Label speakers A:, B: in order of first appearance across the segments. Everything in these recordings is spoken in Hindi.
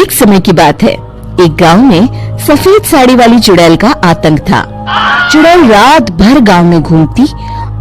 A: एक समय की बात है। एक गांव में सफेद साड़ी वाली चुड़ैल का आतंक था। चुड़ैल रात भर गांव में घूमती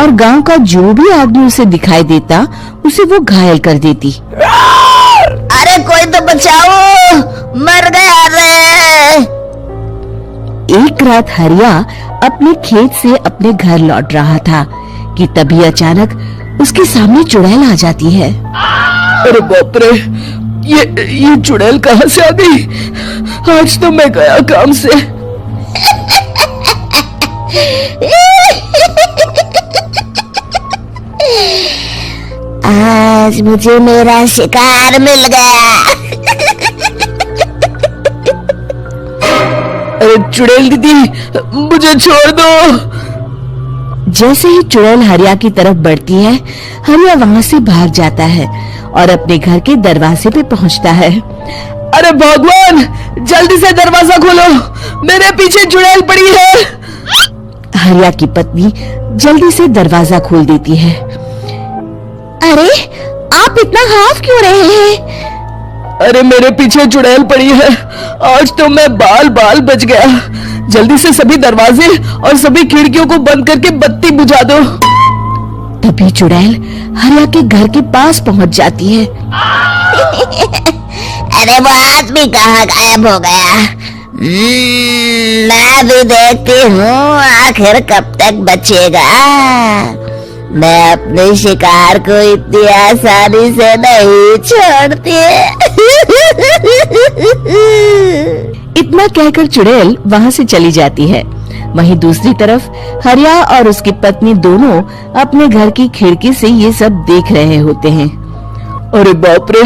A: और गांव का जो भी आदमी उसे दिखाई देता उसे वो घायल कर देती।
B: अरे कोई तो बचाओ, मर गया रे।
A: एक रात हरिया अपने खेत से अपने घर लौट रहा था कि तभी अचानक उसके सामने चुड़ैल आ जाती है।
C: अरे बाप रे, ये चुड़ैल कहाँ से आ गई? आज तो मैं गया काम से।
B: आज मुझे मेरा शिकार मिल गया।
C: अरे चुड़ैल दीदी, मुझे छोड़ दो।
A: जैसे ही चुड़ैल हरिया की तरफ बढ़ती है, हरिया वहाँ से भाग जाता है और अपने घर के दरवाजे पे पहुँचता है।
C: अरे भगवान, जल्दी से दरवाजा खोलो, मेरे पीछे चुड़ैल पड़ी है।
A: हरिया की पत्नी जल्दी से दरवाजा खोल देती है।
B: अरे आप इतना खौफ क्यों रहे हैं?
C: अरे मेरे पीछे चुड़ैल पड़ी है, आज तो मैं बाल बाल बच गया। जल्दी से सभी दरवाजे और सभी खिड़कियों को बंद करके बत्ती बुझा दो।
A: तभी चुड़ैल हरिया के घर के पास पहुंच जाती है।
B: अरे वो आदमी कहाँ गायब हो गया? मैं भी देखती हूँ आखिर कब तक बचेगा। मैं अपने शिकार को इतनी आसानी से नहीं छोड़ती।
A: इतना कहकर चुड़ैल वहाँ से चली जाती है। वहीं दूसरी तरफ हरिया और उसकी पत्नी दोनों अपने घर की खिड़की से ये सब देख रहे होते हैं।
C: अरे बाप रे,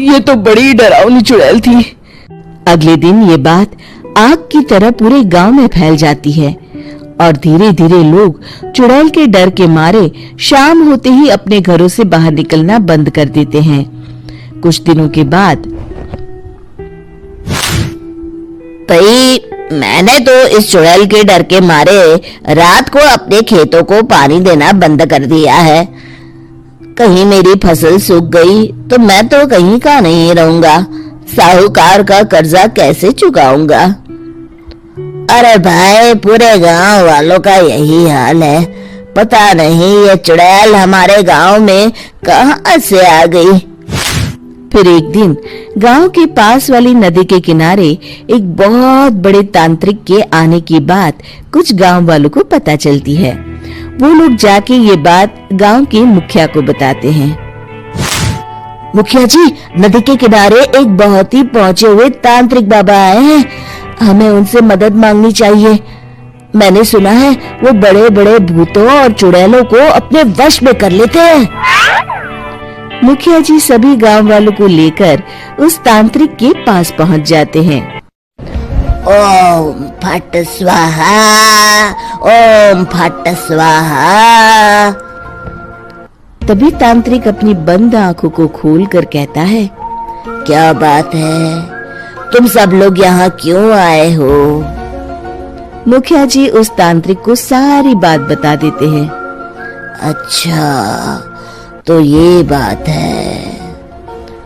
C: ये तो बड़ी डरावनी चुड़ैल थी।
A: अगले दिन ये बात आग की तरह पूरे गांव में फैल जाती है और धीरे धीरे लोग चुड़ैल के डर के मारे शाम होते ही अपने घरों से बाहर निकलना बंद कर देते हैं। कुछ दिनों के बाद
B: भाई, मैंने तो इस चुड़ैल के डर के मारे रात को अपने खेतों को पानी देना बंद कर दिया है। कहीं मेरी फसल सूख गई तो मैं तो कहीं का नहीं रहूंगा। साहूकार का कर्जा कैसे चुकाऊंगा? अरे भाई, पूरे गांव वालों का यही हाल है। पता नहीं ये चुड़ैल हमारे गांव में कहां से आ गई।
A: फिर एक दिन गांव के पास वाली नदी के किनारे एक बहुत बड़े तांत्रिक के आने की बात कुछ गांव वालों को पता चलती है। वो लोग जाके ये बात गांव के मुखिया को बताते हैं।
B: मुखिया जी, नदी के किनारे एक बहुत ही पहुंचे हुए तांत्रिक बाबा आए हैं। हमें उनसे मदद मांगनी चाहिए। मैंने सुना है वो बड़े बड़े भूतों और चुड़ैलों को अपने वश में कर लेते हैं।
A: मुखिया जी सभी गांव वालों को लेकर उस तांत्रिक के पास पहुंच जाते हैं।
B: ओम फट स्वाहा, ओम फट स्वाहा।
A: तभी तांत्रिक अपनी बंद आंखों को खोलकर कहता है,
B: क्या बात है? तुम सब लोग यहाँ क्यों आए हो?
A: मुखिया जी उस तांत्रिक को सारी बात बता देते हैं।
B: अच्छा, तो ये बात है।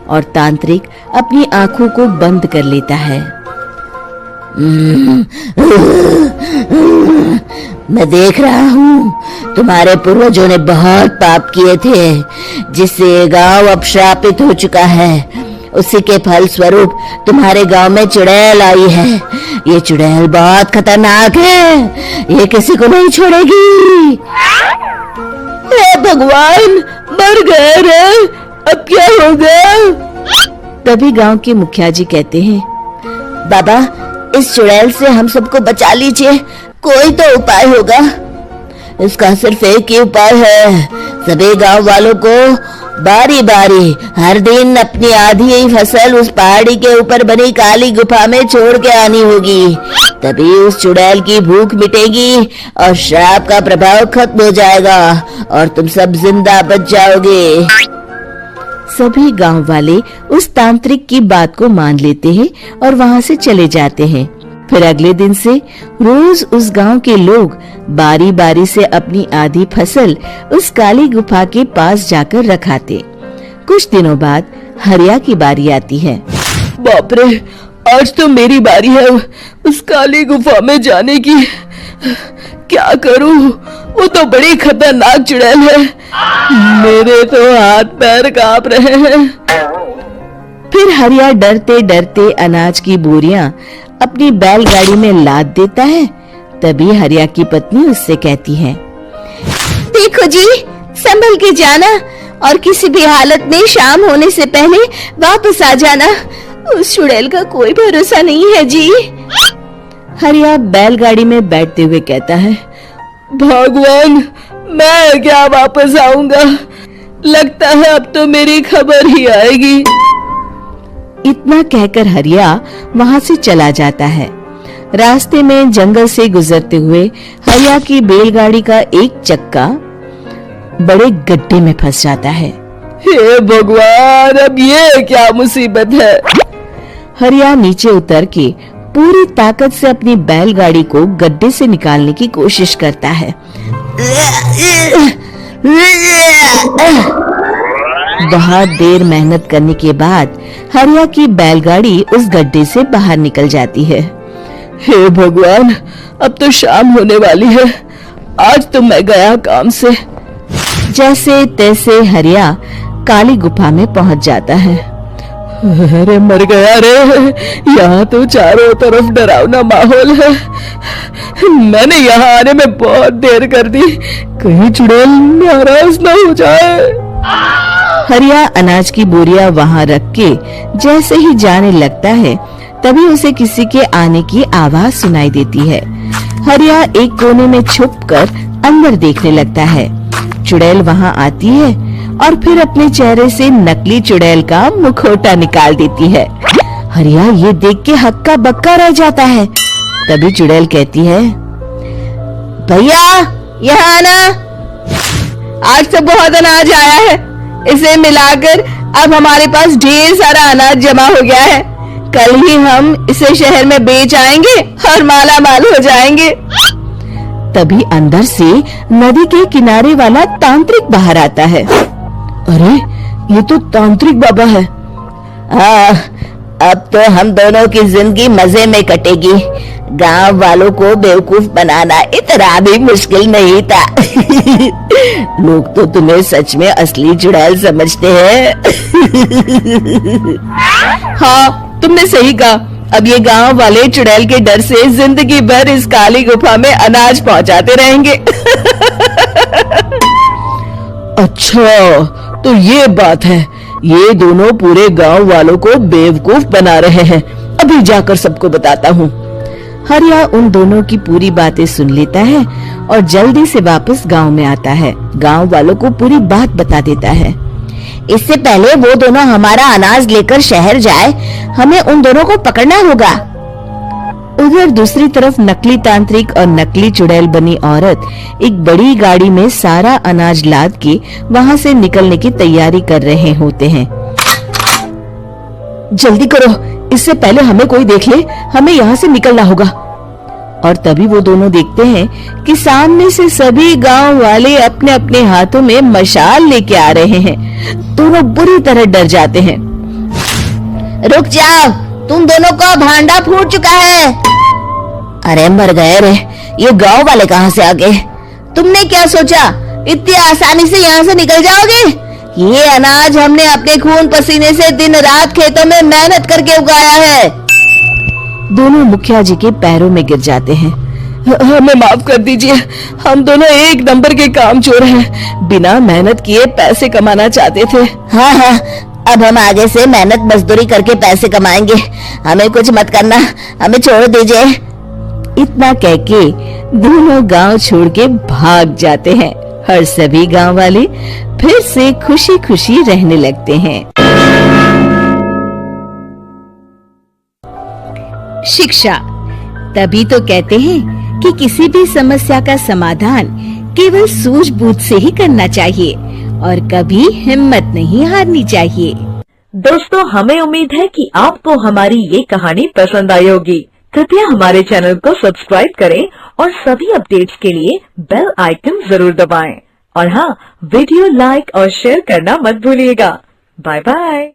A: और तांत्रिक अपनी आंखों को बंद कर लेता है।
B: मैं देख रहा हूँ तुम्हारे पूर्वजों ने बहुत पाप किए थे, जिससे गांव अब श्रापित हो चुका है। उसी के फल स्वरूप तुम्हारे गांव में चुड़ैल आई है। ये चुड़ैल बहुत खतरनाक है, ये किसी को नहीं छोड़ेगी।
C: हे भगवान, मर गए रे, अब क्या होगा?
A: तभी गांव के मुखिया जी कहते हैं,
B: बाबा, इस चुड़ैल से हम सबको बचा लीजिए। कोई तो उपाय होगा। इसका सिर्फ एक ही उपाय है। सभी गांव वालों को बारी बारी हर दिन अपनी आधी फसल उस पहाड़ी के ऊपर बनी काली गुफा में छोड़ के आनी होगी। तभी उस चुड़ैल की भूख मिटेगी और श्राप का प्रभाव खत्म हो जाएगा और तुम सब जिंदा बच जाओगे।
A: सभी गांव वाले उस तांत्रिक की बात को मान लेते हैं और वहां से चले जाते हैं। फिर अगले दिन से रोज उस गांव के लोग बारी बारी से अपनी आधी फसल उस काली गुफा के पास जाकर रखाते। कुछ दिनों बाद हरिया की बारी आती है।
C: बाप रे, आज तो मेरी बारी है उस काली गुफा में जाने की। क्या करूं, वो तो बड़ी खतरनाक चुड़ैल है। मेरे तो हाथ पैर कांप रहे हैं।
A: फिर हरिया डरते डरते अनाज की बोरियां अपनी बैलगाड़ी में लाद देता है। तभी हरिया की पत्नी उससे कहती है,
B: देखो जी, संभल के जाना और किसी भी हालत में शाम होने से पहले वापस आ जाना। उस चुड़ैल का कोई भरोसा नहीं है जी।
A: हरिया बैलगाड़ी में बैठते हुए कहता है,
C: भगवान, मैं क्या वापस आऊंगा? लगता है अब तो मेरी खबर ही आएगी।
A: इतना कहकर हरिया वहां से चला जाता है। रास्ते में जंगल से गुजरते हुए हरिया की बैलगाड़ी का एक चक्का बड़े गड्ढे में फंस जाता है।
C: हे भगवान, अब ये क्या मुसीबत है?
A: हरिया नीचे उतर के पूरी ताकत से अपनी बैलगाड़ी को गड्ढे से निकालने की कोशिश करता है। बहुत देर मेहनत करने के बाद हरिया की बैलगाड़ी उस गड्ढे से बाहर निकल जाती है।
C: हे भगवान, अब तो शाम होने वाली है। आज तो मैं गया काम से।
A: जैसे तैसे हरिया काली गुफा में पहुंच जाता है।
C: अरे मर गया रे, यहाँ तो चारों तरफ डरावना माहौल है। मैंने यहाँ आने में बहुत देर कर दी, कहीं चुड़ैल नाराज न हो जाए।
A: हरिया अनाज की बोरियां वहां रख के जैसे ही जाने लगता है, तभी उसे किसी के आने की आवाज सुनाई देती है। हरिया एक कोने में छुपकर अंदर देखने लगता है। चुड़ैल वहां आती है और फिर अपने चेहरे से नकली चुड़ैल का मुखौटा निकाल देती है। हरिया ये देख के हक्का बक्का रह जाता है। तभी चुड़ैल कहती है,
B: भैया यहाँ आना, आज तो बहुत अनाज आया है। इसे मिलाकर अब हमारे पास ढेर सारा अनाज जमा हो गया है। कल ही हम इसे शहर में बेच आएंगे और माला माल हो जाएंगे।
A: तभी अंदर से नदी के किनारे वाला तांत्रिक बाहर आता है।
C: अरे, ये तो तांत्रिक बाबा है।
B: हाँ, अब तो हम दोनों की जिंदगी मजे में कटेगी। गांव वालों को बेवकूफ बनाना इतना भी मुश्किल नहीं था। लोग तो तुम्हें सच में असली चुड़ैल समझते हैं।
C: हाँ, तुमने सही कहा। अब ये गांव वाले चुड़ैल के डर से जिंदगी भर इस काली गुफा में अनाज पहुंचाते रहेंगे। अच्छा, तो ये बात है। ये दोनों पूरे गांव वालों को बेवकूफ बना रहे हैं। अभी जाकर सबको बताता हूँ।
A: हरिया उन दोनों की पूरी बातें सुन लेता है और जल्दी से वापस गांव में आता है। गांव वालों को पूरी बात बता देता है।
B: इससे पहले वो दोनों हमारा अनाज लेकर शहर जाए, हमें उन दोनों को पकड़ना होगा।
A: उधर दूसरी तरफ नकली तांत्रिक और नकली चुड़ैल बनी औरत एक बड़ी गाड़ी में सारा अनाज लाद के वहां से निकलने की तैयारी कर रहे होते हैं।
C: जल्दी करो, इससे पहले हमें कोई देख ले। हमें यहाँ से निकलना होगा।
A: और तभी वो दोनों देखते हैं कि सामने से सभी गांव वाले अपने अपने हाथों में मशाल लेके आ रहे हैं। दोनों बुरी तरह डर जाते हैं।
B: रुक जाओ, तुम दोनों का भांडा फूट चुका है। अरे मर गए रे, ये गांव वाले कहाँ से आ गए? तुमने क्या सोचा इतनी आसानी से यहाँ से निकल जाओगे? ये अनाज हमने अपने खून पसीने से दिन रात खेतों में मेहनत करके उगाया है।
A: दोनों मुखिया जी के पैरों में गिर जाते हैं।
C: हमें माफ कर दीजिए, हम दोनों एक नंबर के कामचोर हैं। बिना मेहनत किए पैसे कमाना चाहते थे।
B: हाँ हाँ, अब हम आगे से मेहनत मजदूरी करके पैसे कमाएंगे। हमें कुछ मत करना, हमें छोड़ दीजिए।
A: इतना कह के दोनों गांव छोड़ के भाग जाते हैं और सभी गांव वाले फिर से खुशी खुशी रहने लगते हैं। शिक्षा तभी तो कहते हैं कि किसी भी समस्या का समाधान केवल सूझबूझ से ही करना चाहिए और कभी हिम्मत नहीं हारनी चाहिए।
D: दोस्तों, हमें उम्मीद है कि आपको हमारी ये कहानी पसंद आई होगी। कृपया हमारे चैनल को सब्सक्राइब करें और सभी अपडेट्स के लिए बेल आइकन जरूर दबाएं। और हाँ, वीडियो लाइक और शेयर करना मत भूलिएगा। Bye bye.